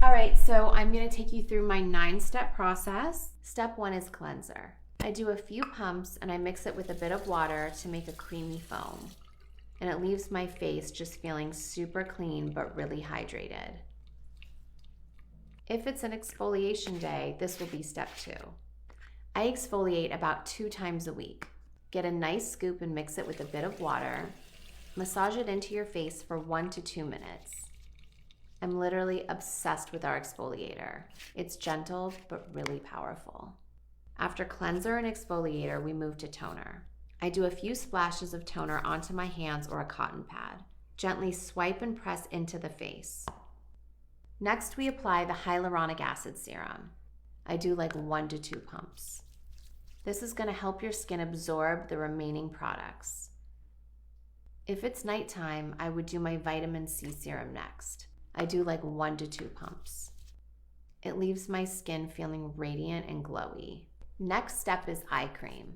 All right, so I'm gonna take you through my 9-step process. Step 1 is cleanser. I do a few pumps and I mix it with a bit of water to make a creamy foam. And it leaves my face just feeling super clean but really hydrated. If it's an exfoliation day, this will be step 2. I exfoliate about 2 times a week. Get a nice scoop and mix it with a bit of water. Massage it into your face for 1 to 2 minutes. I'm literally obsessed with our exfoliator. It's gentle but really powerful. After cleanser and exfoliator, we move to toner. I do a few splashes of toner onto my hands or a cotton pad. Gently swipe and press into the face. Next, we apply the hyaluronic acid serum. I do like 1 to 2 pumps. This is going to help your skin absorb the remaining products. If it's nighttime, I would do my vitamin C serum next. I do like 1 to 2 pumps. It leaves my skin feeling radiant and glowy. Next step is eye cream.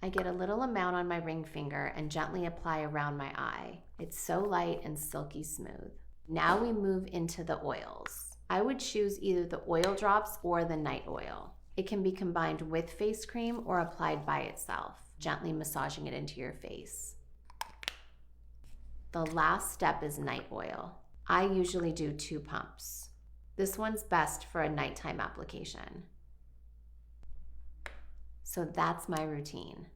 I get a little amount on my ring finger and gently apply around my eye. It's so light and silky smooth. Now we move into the oils. I would choose either the oil drops or the night oil. It can be combined with face cream or applied by itself, gently massaging it into your face. The last step is night oil. I usually do 2 pumps. This one's best for a nighttime application. So that's my routine.